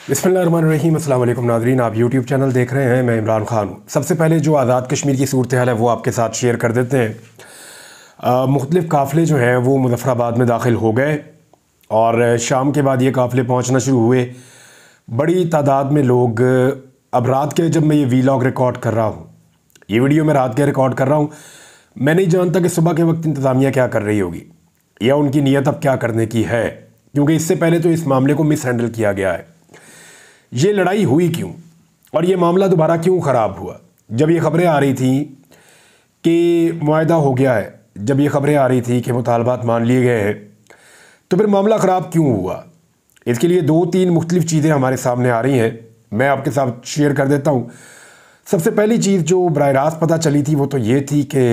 बिस्मिल्लाहिर्रहमानिर्रहीम। अस्सलाम वालेकुम नाज़रीन, आप यूट्यूब चैनल देख रहे हैं। मैं इमरान खान हूँ। सबसे पहले जो आज़ाद कश्मीर की सूरत हाल है वो आपके साथ शेयर कर देते हैं। मुख्तलिफ़ काफ़िले जो हैं वो मुज़फ़्फ़राबाद में दाखिल हो गए और शाम के बाद ये काफ़िले पहुँचना शुरू हुए। बड़ी तादाद में लोग, अब रात के जब मैं ये वीलॉग रिकॉर्ड कर रहा हूँ, ये वीडियो मैं रात के रिकॉर्ड कर रहा हूँ, मैं नहीं जानता कि सुबह के वक्त इंतज़ामिया क्या कर रही होगी या उनकी नीयत अब क्या करने की है, क्योंकि इससे पहले तो इस मामले को मिस हैंडल किया गया है। ये लड़ाई हुई क्यों और ये मामला दोबारा क्यों ख़राब हुआ? जब ये ख़बरें आ रही थी कि मुआहदा हो गया है, जब ये ख़बरें आ रही थी कि मुतालबात मान लिए गए हैं, तो फिर मामला ख़राब क्यों हुआ? इसके लिए दो तीन मुख्तलिफ़ चीज़ें हमारे सामने आ रही हैं, मैं आपके साथ शेयर कर देता हूँ। सबसे पहली चीज़ जो बराह रास्त पता चली थी वो तो ये थी कि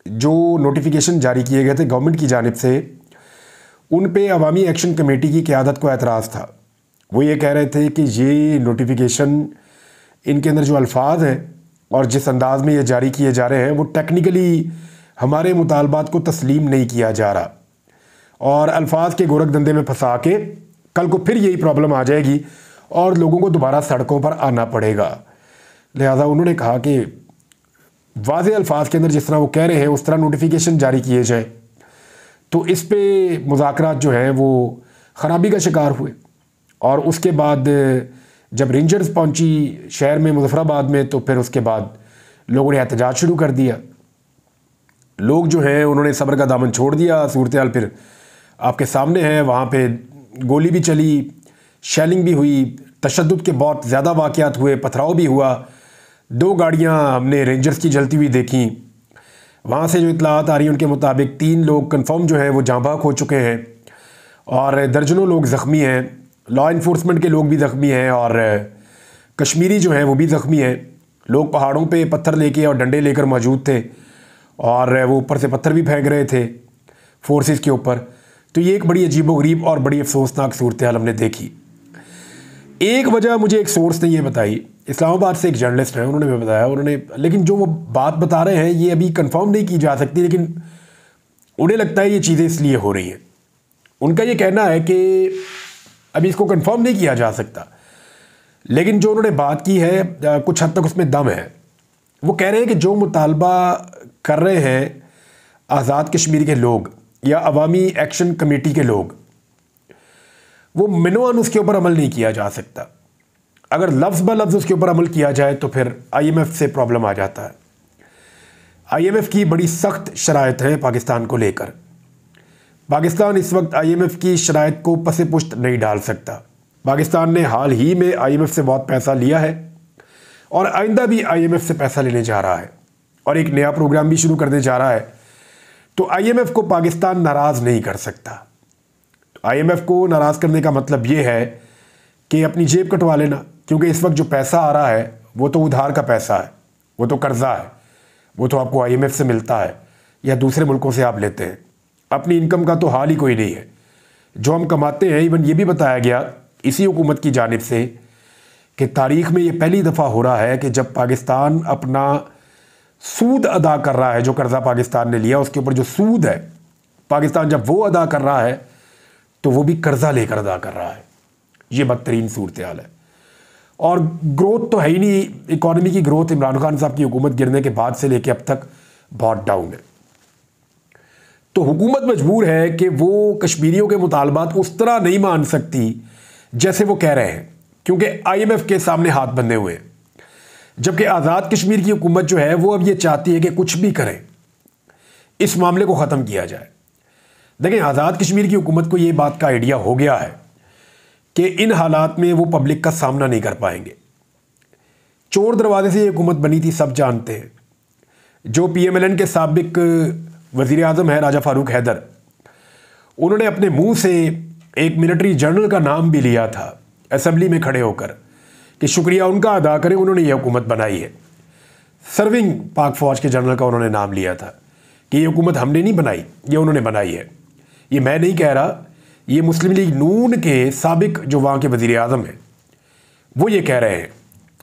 जो नोटिफिकेशन जारी किए गए थे गवर्नमेंट की जानिब से, उन पे अवामी एक्शन कमेटी की क़यादत को एतराज़ था। वो ये कह रहे थे कि ये नोटिफिकेशन, इनके अंदर जो अल्फाज हैं और जिस अंदाज में ये जारी किए जा रहे हैं वो टेक्निकली हमारे मुतालबात को तस्लीम नहीं किया जा रहा और अल्फाज के गोरख धंधे में फंसा के कल को फिर यही प्रॉब्लम आ जाएगी और लोगों को दोबारा सड़कों पर आना पड़ेगा। लिहाजा उन्होंने कहा कि वाज़े अल्फाज के अंदर जिस तरह वो कह रहे हैं उस तरह नोटिफिकेशन जारी किए जाए। तो इस पे मुज़ाकरात जो हैं वो ख़राबी का शिकार हुए और उसके बाद जब रेंजर्स पहुंची शहर में मुज़फ़्फ़राबाद में, तो फिर उसके बाद लोगों ने एहतजाज शुरू कर दिया। लोग जो हैं उन्होंने सब्र का दामन छोड़ दिया। सूरत हाल फिर आपके सामने है। वहाँ पे गोली भी चली, शेलिंग भी हुई, तशद्दुद के बहुत ज़्यादा वाक़यात हुए, पथराव भी हुआ। 2 गाड़ियाँ हमने रेंजर्स की जलती हुई देखी। वहाँ से जो इत्तलात आ रही हैं उनके मुताबिक 3 लोग कन्फर्म जो हैं वो जाँ बहक हो चुके हैं और दर्जनों लोग ज़ख्मी हैं। लॉ इन्फोर्समेंट के लोग भी ज़ख्मी हैं और कश्मीरी जो हैं वो भी ज़ख्मी हैं। लोग पहाड़ों पे पत्थर लेके और डंडे लेकर मौजूद थे और वो ऊपर से पत्थर भी फेंक रहे थे फोर्सेस के ऊपर। तो ये एक बड़ी अजीबोगरीब और बड़ी अफसोसनाक सूरत हाल हमने देखी। एक वजह मुझे एक सोर्स ने ये बताई, इस्लामाबाद से एक जर्नलिस्ट हैं, उन्होंने बताया, लेकिन जो वो बात बता रहे हैं ये अभी कंफर्म नहीं की जा सकती, लेकिन उन्हें लगता है ये चीज़ें इसलिए हो रही हैं। उनका ये कहना है कि अभी इसको कंफर्म नहीं किया जा सकता, लेकिन जो उन्होंने बात की है कुछ हद तक उसमें दम है। वो कह रहे हैं कि जो मुतालबा कर रहे हैं आज़ाद कश्मीर के लोग या अवामी एक्शन कमेटी के लोग, वो मिनोअन उसके ऊपर अमल नहीं किया जा सकता। अगर लफ्ज़ ब लफ्ज़ उसके ऊपर अमल किया जाए तो फिर IMF से प्रॉब्लम आ जाता है। IMF की बड़ी सख्त शराइत है पाकिस्तान को लेकर। पाकिस्तान इस वक्त IMF की शराइत को पसे पुश्त नहीं डाल सकता। पाकिस्तान ने हाल ही में IMF से बहुत पैसा लिया है और आइंदा भी IMF से पैसा लेने जा रहा है और एक नया प्रोग्राम भी शुरू करने जा रहा है। तो IMF को पाकिस्तान नाराज़ नहीं कर सकता। तो IMF को नाराज़ करने का मतलब ये है कि अपनी जेब कटवा लेना, क्योंकि इस वक्त जो पैसा आ रहा है वो तो उधार का पैसा है, वो तो कर्जा है, वो तो आपको IMF से मिलता है या दूसरे मुल्कों से आप लेते हैं। अपनी इनकम का तो हाल ही कोई नहीं है। जो हम कमाते हैं, इवन ये भी बताया गया इसी हुकूमत की जानिब से कि तारीख़ में ये पहली दफ़ा हो रहा है कि जब पाकिस्तान अपना सूद अदा कर रहा है, जो कर्ज़ा पाकिस्तान ने लिया उसके ऊपर जो सूद है, पाकिस्तान जब वो अदा कर रहा है तो वो भी कर्ज़ा लेकर अदा कर रहा है। ये बदतरीन सूरत हाल है और ग्रोथ तो है ही नहीं। इकॉनमी की ग्रोथ इमरान खान साहब की हुकूमत गिरने के बाद से लेकर अब तक बहुत डाउन है। तो हुकूमत मजबूर है कि वो कश्मीरियों के मुतालबात उस तरह नहीं मान सकती जैसे वो कह रहे हैं, क्योंकि IMF के सामने हाथ बंधे हुए हैं। जबकि आज़ाद कश्मीर की हुकूमत जो है वो अब ये चाहती है कि कुछ भी करें, इस मामले को ख़त्म किया जाए। देखें, आज़ाद कश्मीर की हुकूमत को ये बात का आइडिया हो गया है कि इन हालात में वो पब्लिक का सामना नहीं कर पाएंगे। चोर दरवाजे से ये हुकूमत बनी थी, सब जानते हैं। जो PMLN के साबिक वज़ीर आज़म है राजा फ़ारूक हैदर, उन्होंने अपने मुंह से एक मिलिट्री जनरल का नाम भी लिया था असेंबली में खड़े होकर कि शुक्रिया उनका अदा करें, उन्होंने ये हुकूमत बनाई है। सर्विंग पाक फ़ौज के जनरल का उन्होंने नाम लिया था कि ये हुकूमत हमने नहीं बनाई, ये उन्होंने बनाई है। ये मैं नहीं कह रहा, ये मुस्लिम लीग नून के साबिक जो वहाँ के वज़ीर आज़म हैं वो ये कह रहे हैं,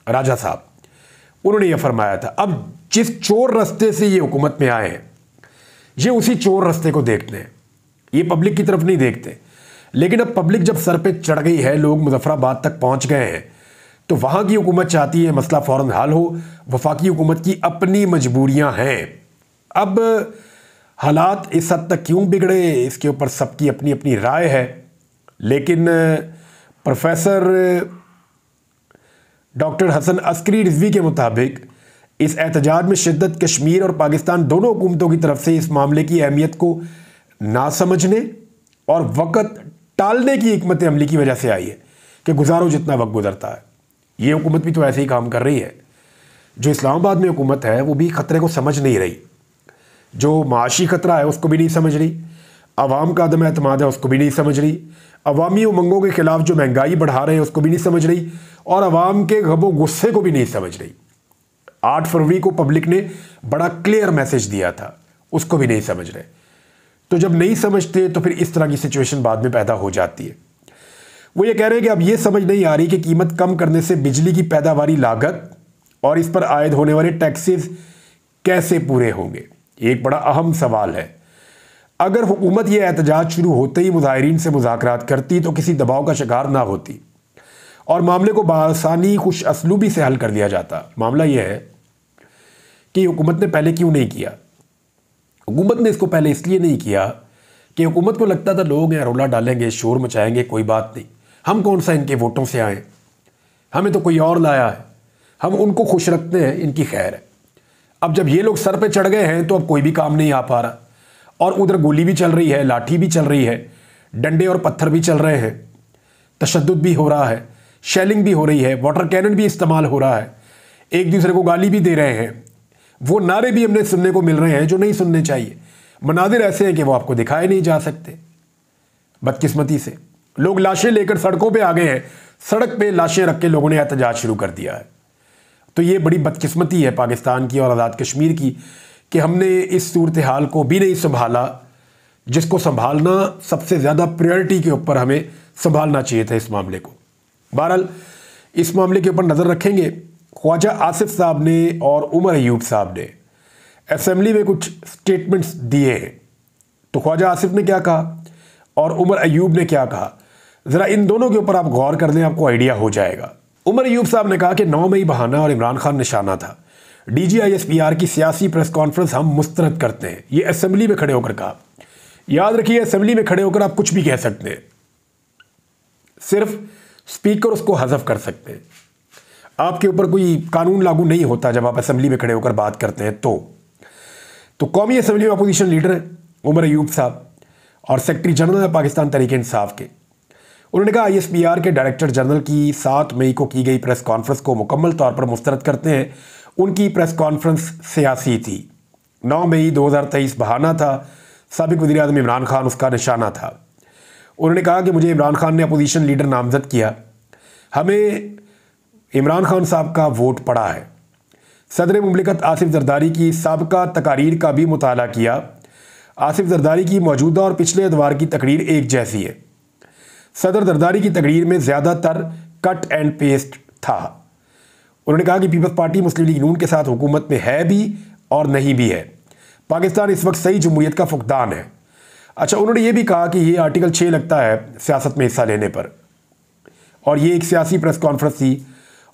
राजा साहब, उन्होंने ये फरमाया था। अब जिस चोर रास्ते से ये हुकूमत में आए हैं, ये उसी चोर रास्ते को देखते हैं, ये पब्लिक की तरफ नहीं देखते। लेकिन अब पब्लिक जब सर पे चढ़ गई है, लोग मुजफ्फराबाद तक पहुंच गए हैं, तो वहाँ की हुकूमत चाहती है मसला फ़ौरन हल हो। वफाकी हुकूमत की अपनी मजबूरियाँ हैं। अब हालात इस हद तक क्यों बिगड़े, इसके ऊपर सबकी अपनी अपनी राय है। लेकिन प्रोफेसर डॉक्टर हसन अस्करी रिजवी के मुताबिक इस एहतजाज में शिद्दत कश्मीर और पाकिस्तान दोनों हुकूमतों की तरफ से इस मामले की अहमियत को ना समझने और वक़्त टालने की हिकमत अमली की वजह से आई है कि गुजारो जितना वक्त गुजरता है। ये हुकूमत भी तो ऐसे ही काम कर रही है। जो इस्लामाबाद में हुकूमत है वो भी ख़तरे को समझ नहीं रही। जो माशी ख़तरा है उसको भी नहीं समझ रही। अवाम का अदम एतमाद है उसको भी नहीं समझ रही। अवामी उमंगों के ख़िलाफ़ जो महंगाई बढ़ा रहे हैं उसको भी नहीं समझ रही। और अवाम के गबो गुस्से को भी नहीं समझ रही। 8 फरवरी को पब्लिक ने बड़ा क्लियर मैसेज दिया था, उसको भी नहीं समझ रहे। तो जब नहीं समझते तो फिर इस तरह की सिचुएशन बाद में पैदा हो जाती है। वो ये कह रहे हैं कि अब ये समझ नहीं आ रही कि कीमत कम करने से बिजली की पैदावारी लागत और इस पर आयद होने वाले टैक्सेस कैसे पूरे होंगे। एक बड़ा अहम सवाल है। अगर हुकूमत ये एहतजाज शुरू होते ही मुजाहिरीन से मुज़ाकरात करती तो किसी दबाव का शिकार ना होती और मामले को बआसानी खुश असलूबी से हल कर दिया जाता। मामला यह है कि हुकूमत ने पहले क्यों नहीं किया। हुकूमत ने इसको पहले इसलिए नहीं किया कि हुकूमत को लगता था लोग यहाँ रोला डालेंगे, शोर मचाएंगे, कोई बात नहीं, हम कौन सा इनके वोटों से आए, हमें तो कोई और लाया है, हम उनको खुश रखते हैं, इनकी खैर है। अब जब ये लोग सर पे चढ़ गए हैं तो अब कोई भी काम नहीं आ पा रहा और उधर गोली भी चल रही है, लाठी भी चल रही है, डंडे और पत्थर भी चल रहे हैं, तशद्दुद भी हो रहा है, शेलिंग भी हो रही है, वाटर कैनन भी इस्तेमाल हो रहा है, एक दूसरे को गाली भी दे रहे हैं। वो नारे भी हमने सुनने को मिल रहे हैं जो नहीं सुनने चाहिए। मनाजिर ऐसे हैं कि वो आपको दिखाए नहीं जा सकते। बदकिस्मती से लोग लाशें लेकर सड़कों पे आ गए हैं। सड़क पे लाशें रख के लोगों ने एहतजाज शुरू कर दिया है। तो ये बड़ी बदकिस्मती है पाकिस्तान की और आज़ाद कश्मीर की कि हमने इस सूरत हाल को भी नहीं संभाला, जिसको संभालना सबसे ज़्यादा प्रायोरिटी के ऊपर हमें संभालना चाहिए था इस मामले को। बहरहाल इस मामले के ऊपर नज़र रखेंगे। ख्वाजा आसिफ साहब ने और उमर अयूब साहब ने असेंबली में कुछ स्टेटमेंट्स दिए हैं। तो ख्वाजा आसिफ ने क्या कहा और उमर अयूब ने क्या कहा, ज़रा इन दोनों के ऊपर आप गौर कर लें, आपको आइडिया हो जाएगा। उमर अयूब साहब ने कहा कि 9 मई बहाना और इमरान खान निशाना था। DGISPR की सियासी प्रेस कॉन्फ्रेंस हम मुस्तरद करते हैं। ये असेंबली में खड़े होकर कहा। याद रखिए, असेंबली में खड़े होकर आप कुछ भी कह सकते हैं, सिर्फ स्पीकर उसको हज़फ कर सकते हैं। आपके ऊपर कोई कानून लागू नहीं होता जब आप असेंबली में खड़े होकर बात करते हैं। तो कौमी असेंबली में अपोजिशन लीडर हैं उमर अयूब साहब और सेक्रेटरी जनरल है पाकिस्तान तहरीक इंसाफ के। उन्होंने कहा ISPR के डायरेक्टर जनरल की 7 मई को की गई प्रेस कॉन्फ्रेंस को मुकम्मल तौर पर मुस्तरद करते हैं। उनकी प्रेस कॉन्फ्रेंस सियासी थी। 9 मई 2023 बहाना था, साबिक वज़ीर आज़म इमरान खान उसका निशाना था। उन्होंने कहा कि मुझे इमरान खान ने अपोजिशन लीडर नामजद किया, हमें इमरान खान साहब का वोट पड़ा है। सदर मुमलिकत आसिफ जरदारी की साबका तकारीर का भी मुताला किया। आसिफ जरदारी की मौजूदा और पिछले अदवार की तकरीर एक जैसी है। सदर जरदारी की तकरीर में ज़्यादातर कट एंड पेस्ट था। उन्होंने कहा कि पीपल्स पार्टी मुस्लिम लीग नून के साथ हुकूमत में है भी और नहीं भी है। पाकिस्तान इस वक्त सही जमहूरियत का फुकदान है। अच्छा, उन्होंने ये भी कहा कि ये आर्टिकल 6 लगता है सियासत में हिस्सा लेने पर, और ये एक सियासी प्रेस कॉन्फ्रेंस थी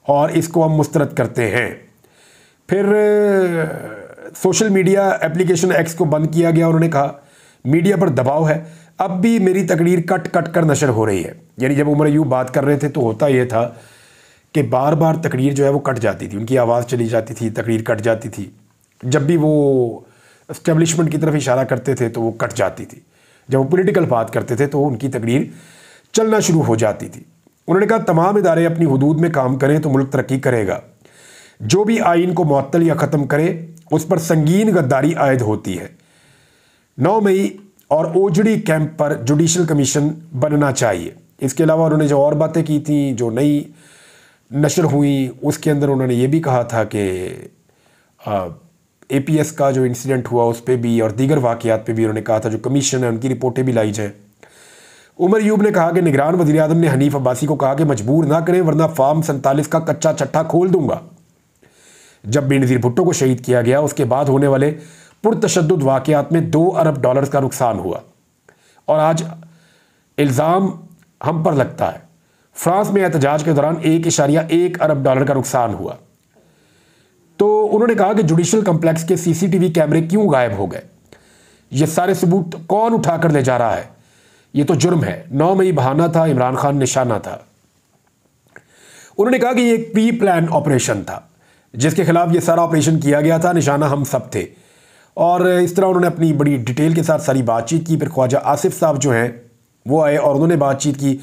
और इसको हम मुस्तरद करते हैं। फिर सोशल मीडिया एप्लीकेशन X को बंद किया गया। उन्होंने कहा मीडिया पर दबाव है, अब भी मेरी तकरीर कट कट कर नशर हो रही है। यानी जब उमर अयूब बात कर रहे थे तो होता ये था कि बार बार तकरीर जो है वो कट जाती थी, उनकी आवाज़ चली जाती थी, तकरीर कट जाती थी। जब भी वो एस्टेब्लिशमेंट की तरफ इशारा करते थे तो वो कट जाती थी। जब वो पॉलिटिकल बात करते थे तो उनकी तकरीर चलना शुरू हो जाती थी। उन्होंने कहा तमाम इदारे अपनी हुदूद में काम करें तो मुल्क तरक्की करेगा। जो भी आइन को मुअत्तल या ख़त्म करे उस पर संगीन गद्दारी आयद होती है। 9 मई और ओजड़ी कैंप पर जुडिशल कमीशन बनना चाहिए। इसके अलावा उन्होंने जो और बातें की थी जो नई नशर हुई, उसके अंदर उन्होंने ये भी कहा था कि APS का जो इंसिडेंट हुआ उस पर भी और दीगर वाक़यात पे भी उन्होंने कहा था जो कमीशन है उनकी रिपोर्टें भी लाई जाएँ। उमर अयूब ने कहा कि निगरान वज़ीर आज़म ने हनीफ अब्बासी को कहा कि मजबूर ना करें वरना फार्म 47 का कच्चा चट्टा खोल दूंगा। जब बेनज़ीर भुट्टो को शहीद किया गया उसके बाद होने वाले पुरतशद्दुद वाक़यात में $2 अरब का नुकसान हुआ और आज इल्ज़ाम हम पर लगता है। फ्रांस में एहतजाज के दौरान 1.1 अरब डॉलर का नुकसान हुआ। तो उन्होंने कहा कि जुडिशल कम्प्लेक्स के सीसीटीवी कैमरे क्यों गायब हो गए, ये सारे सबूत कौन उठाकर ले जा रहा है, ये तो जुर्म है। 9 मई बहाना था, इमरान खान निशाना था। उन्होंने कहा कि ये एक प्री प्लान ऑपरेशन था जिसके खिलाफ ये सारा ऑपरेशन किया गया था, निशाना हम सब थे। और इस तरह उन्होंने अपनी बड़ी डिटेल के साथ सारी बातचीत की। फिर ख्वाजा आसिफ साहब जो हैं वो आए और उन्होंने बातचीत की।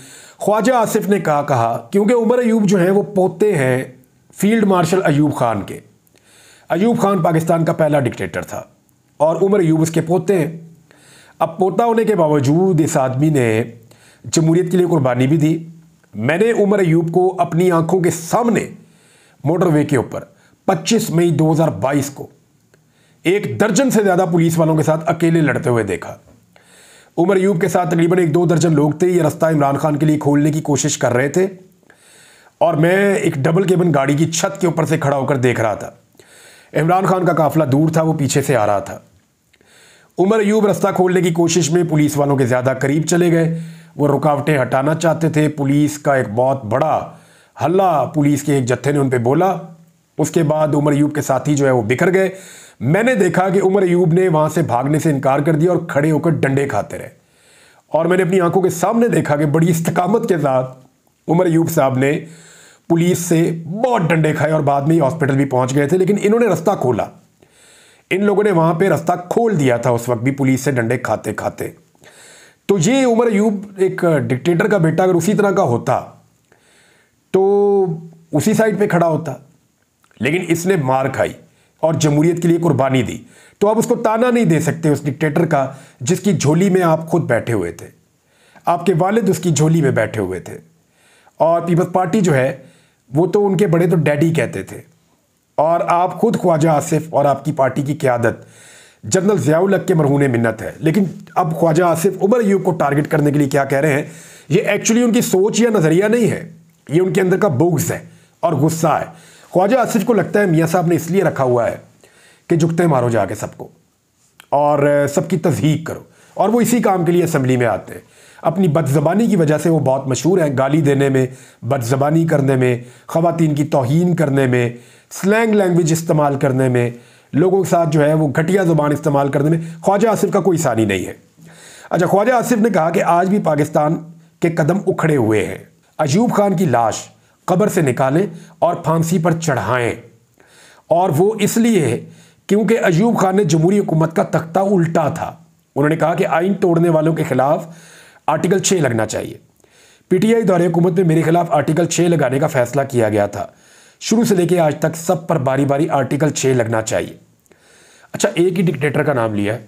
ख्वाजा आसिफ ने कहा क्योंकि उमर अयूब जो हैं वो पोते हैं फील्ड मार्शल अयूब खान के। अयूब खान पाकिस्तान का पहला डिक्टेटर था और उमर अयूब उसके पोते हैं। अब पोता होने के बावजूद इस आदमी ने जमहूरियत के लिए कुर्बानी भी दी। मैंने उमर अयूब को अपनी आंखों के सामने मोटरवे के ऊपर 25 मई 2022 को 1 दर्जन से ज़्यादा पुलिस वालों के साथ अकेले लड़ते हुए देखा। उमर अयूब के साथ तकरीबन 1-2 दर्जन लोग थे। ये रास्ता इमरान खान के लिए खोलने की कोशिश कर रहे थे और मैं एक डबल केबिन गाड़ी की छत के ऊपर से खड़ा होकर देख रहा था। इमरान खान का काफिला दूर था, वो पीछे से आ रहा था। उमर अयूब रास्ता खोलने की कोशिश में पुलिस वालों के ज़्यादा करीब चले गए। वो रुकावटें हटाना चाहते थे। पुलिस का एक बहुत बड़ा हल्ला पुलिस के एक जत्थे ने उन पर बोला। उसके बाद उमर अयूब के साथी जो है वो बिखर गए। मैंने देखा कि उमर अयूब ने वहाँ से भागने से इनकार कर दिया और खड़े होकर डंडे खाते रहे। और मैंने अपनी आंखों के सामने देखा कि बड़ी इस्तकामत के साथ उमर अयूब साहब ने पुलिस से बहुत डंडे खाए और बाद में ही हॉस्पिटल भी पहुंच गए थे। लेकिन इन्होंने रास्ता खोला। इन लोगों ने वहां पे रास्ता खोल दिया था उस वक्त भी पुलिस से डंडे खाते खाते। तो ये उमर अयूब एक डिक्टेटर का बेटा अगर उसी तरह का होता तो उसी साइड पे खड़ा होता, लेकिन इसने मार खाई और जमहूरियत के लिए कुर्बानी दी। तो आप उसको ताना नहीं दे सकते उस डिक्टेटर का जिसकी झोली में आप खुद बैठे हुए थे। आपके वालिद उसकी झोली में बैठे हुए थे। और पीपल्स पार्टी जो है वो तो उनके बड़े तो डैडी कहते थे। और आप खुद ख्वाजा आसिफ और आपकी पार्टी की क़यादत जनरल ज़ियाउल हक के मरहून मिन्नत है। लेकिन अब ख्वाजा आसिफ उमर अयूब को टारगेट करने के लिए क्या कह रहे हैं, ये एक्चुअली उनकी सोच या नज़रिया नहीं है, ये उनके अंदर का बुग़्ज़ है और गुस्सा है। ख्वाजा आसिफ को लगता है मियाँ साहब ने इसलिए रखा हुआ है कि जुगते मारो जाके सबको और सबकी तज़हीक करो। और वो इसी काम के लिए असम्बली में आते हैं। अपनी बदज़बानी की वजह से वो बहुत मशहूर हैं, गाली देने में, बदज़बानी करने में, ख़वातीन की तौहीन करने में, स्लैंग लैंग्वेज इस्तेमाल करने में, लोगों के साथ जो है वो घटिया ज़बान इस्तेमाल करने में ख्वाजा आसिफ का कोई सानी नहीं है। अच्छा, ख्वाजा आसिफ ने कहा कि आज भी पाकिस्तान के कदम उखड़े हुए हैं। अयूब खान की लाश कब्र से निकालें और फांसी पर चढ़ाएं। और वो इसलिए क्योंकि अयूब खान ने जमहूरी हुकूमत का तख्ता उल्टा था। उन्होंने कहा कि आइन तोड़ने वालों के खिलाफ आर्टिकल 6 लगना चाहिए। पीटीआई दौरे हुकूमत में मेरे खिलाफ आर्टिकल 6 लगाने का फैसला किया गया था। शुरू से लेकर आज तक सब पर बारी बारी आर्टिकल 6 लगना चाहिए। अच्छा, एक ही डिक्टेटर का नाम लिया है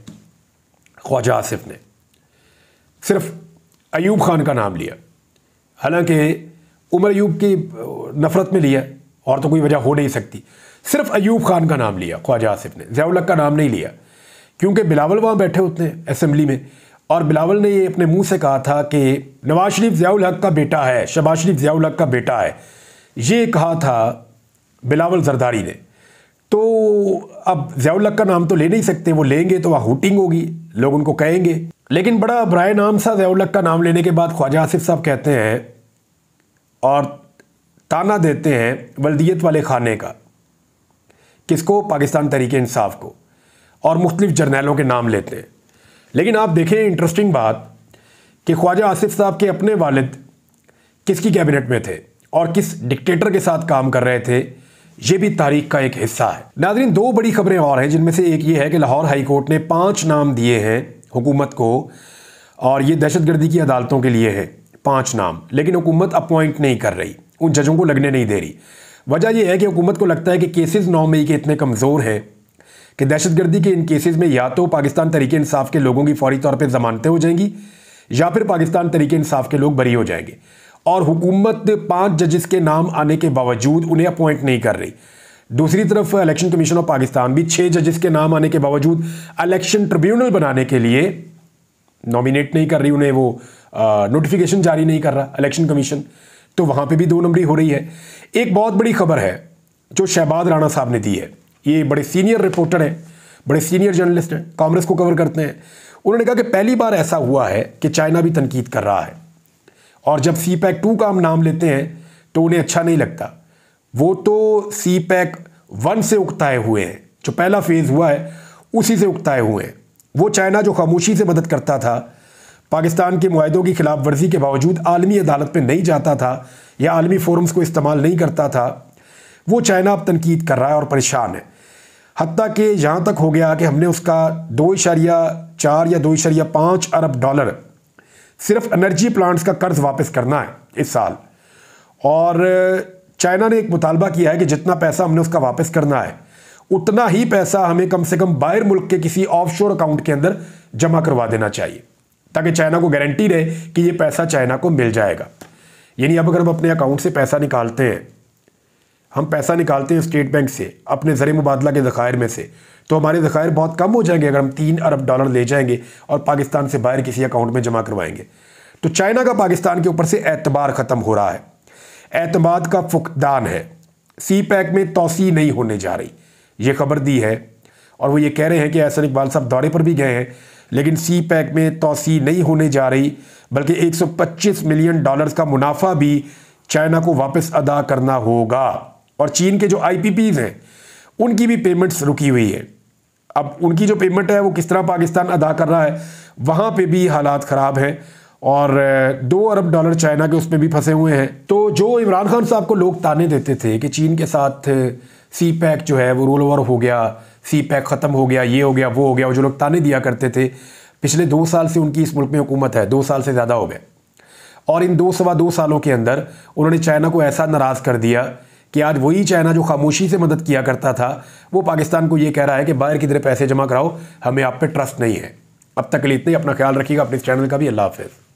ख्वाजा आसिफ ने, सिर्फ अयूब खान का नाम लिया। हालांकि उमर अयूब की नफरत में लिया और तो कोई वजह हो नहीं सकती। सिर्फ अयूब खान का नाम लिया ख्वाजा आसिफ ने, ज़ियाउल हक का नाम नहीं लिया। क्योंकि बिलावल वहाँ बैठे होते हैं असम्बली में और बिलावल ने ये अपने मुंह से कहा था कि नवाज शरीफ ज़ियाउल हक का बेटा है, शहबाज शरीफ ज़ियाउल हक का बेटा है। ये कहा था बिलावल जरदारी ने। तो अब ज़ियाउल हक का नाम तो ले नहीं सकते, वो लेंगे तो वहाँ हुटिंग होगी, लोग उनको कहेंगे। लेकिन बड़ा बराए नाम सा ज़ियाउल हक का नाम लेने के बाद ख्वाजा आसिफ साहब कहते हैं और ताना देते हैं वल्दियत वाले खाने का, किसको, पाकिस्तान तहरीक-ए- इंसाफ को, और मुख्तलिफ जर्नैलों के नाम लेते हैं। लेकिन आप देखें इंटरेस्टिंग बात कि ख्वाजा आसिफ साहब के अपने वालिद किसकी कैबिनेट में थे और किस डिक्टेटर के साथ काम कर रहे थे, ये भी तारीख का एक हिस्सा है। नाज़रीन, 2 बड़ी खबरें और हैं जिनमें से एक ये है कि लाहौर हाई कोर्ट ने 5 नाम दिए हैं हुकूमत को और ये दहशतगर्दी की अदालतों के लिए हैं 5 नाम। लेकिन हुकूमत अपॉइंट नहीं कर रही, उन जजों को लगने नहीं दे रही। वजह यह है कि हुकूमत को लगता है कि केसेस 9 मई के इतने कमज़ोर हैं कि दहशतगर्दी के इन केसेस में या तो पाकिस्तान तहरीक-ए-इंसाफ के लोगों की फौरी तौर पर ज़मानतें हो जाएंगी या फिर पाकिस्तान तहरीक-ए-इंसाफ के लोग बरी हो जाएंगे। और हुकूमत 5 जजेस के नाम आने के बावजूद उन्हें अपॉइंट नहीं कर रही। दूसरी तरफ इलेक्शन कमीशन ऑफ पाकिस्तान भी 6 जजेस के नाम आने के बावजूद इलेक्शन ट्रिब्यूनल बनाने के लिए नॉमिनेट नहीं कर रही, उन्हें वो नोटिफिकेशन जारी नहीं कर रहा इलेक्शन कमीशन। तो वहाँ पे भी 2 नंबरी हो रही है। एक बहुत बड़ी खबर है जो शहबाज राणा साहब ने दी है। ये बड़े सीनियर रिपोर्टर हैं, बड़े सीनियर जर्नलिस्ट हैं, कांग्रेस को कवर करते हैं। उन्होंने कहा कि पहली बार ऐसा हुआ है कि चाइना भी तनकीद कर रहा है, और जब सी पैक 2 का हम नाम लेते हैं तो उन्हें अच्छा नहीं लगता। वो तो सी पैक 1 से उकताए हुए हैं, जो पहला फेज़ हुआ है उसी से उकताए हुए हैं। वो चाइना जो खामोशी से मदद करता था, पाकिस्तान के मुआहदों की खिलाफ वर्जी के बावजूद आलमी अदालत में नहीं जाता था या आलमी फोरम्स को इस्तेमाल नहीं करता था, वो चाइना अब तनकीद कर रहा है और परेशान है। हत्ता कि यहाँ तक हो गया कि हमने उसका 2.4 या 2.5 अरब डॉलर सिर्फ एनर्जी प्लांट्स का कर्ज वापस करना है इस साल। और चाइना ने एक मुतालबा किया है कि जितना पैसा हमने उसका वापस करना है उतना ही पैसा हमें कम से कम बाहर मुल्क के किसी ऑफशोर अकाउंट के अंदर जमा करवा देना चाहिए, ताकि चाइना को गारंटी रहे कि ये पैसा चाइना को मिल जाएगा। यानी अब अगर हम अपने अकाउंट से पैसा निकालते हैं, हम पैसा निकालते हैं स्टेट बैंक से अपने ज़र मुबादला के ज़खायर में से, तो हमारे ज़खायर बहुत कम हो जाएंगे अगर हम 3 अरब डॉलर ले जाएंगे और पाकिस्तान से बाहर किसी अकाउंट में जमा करवाएंगे। तो चाइना का पाकिस्तान के ऊपर से एतबार ख़त्म हो रहा है, एतमाद का फुकदान है। सी पैक में तोसी नहीं होने जा रही, ये खबर दी है। और वो ये कह रहे हैं कि एहसन इकबाल साहब दौरे पर भी गए हैं, लेकिन सी पैक में तोसी नहीं होने जा रही, बल्कि 125 मिलियन डॉलर्स का मुनाफा भी चाइना को वापस अदा करना होगा। और चीन के जो IPPs हैं उनकी भी पेमेंट्स रुकी हुई है। अब उनकी जो पेमेंट है वो किस तरह पाकिस्तान अदा कर रहा है, वहाँ पे भी हालात ख़राब हैं, और 2 अरब डॉलर चाइना के उसमें भी फंसे हुए हैं। तो जो इमरान खान साहब को लोग ताने देते थे कि चीन के साथ सी पैक जो है वो रोल ओवर हो गया, सी पैक ख़त्म हो गया, ये हो गया, वो हो गया, वो जो लोग ताने दिया करते थे, पिछले 2 साल से उनकी इस मुल्क में हुकूमत है, 2 साल से ज़्यादा हो गए। और इन 2 सालों के अंदर उन्होंने चाइना को ऐसा नाराज़ कर दिया कि आज वही चाइना जो खामोशी से मदद किया करता था, वो पाकिस्तान को ये कह रहा है कि बाहर की तरह पैसे जमा कराओ, हमें आप पे ट्रस्ट नहीं है। अब तक के लिए इतना ही। अपना ख्याल रखिएगा, अपने इस चैनल का भी। अल्लाह हाफ़िज़।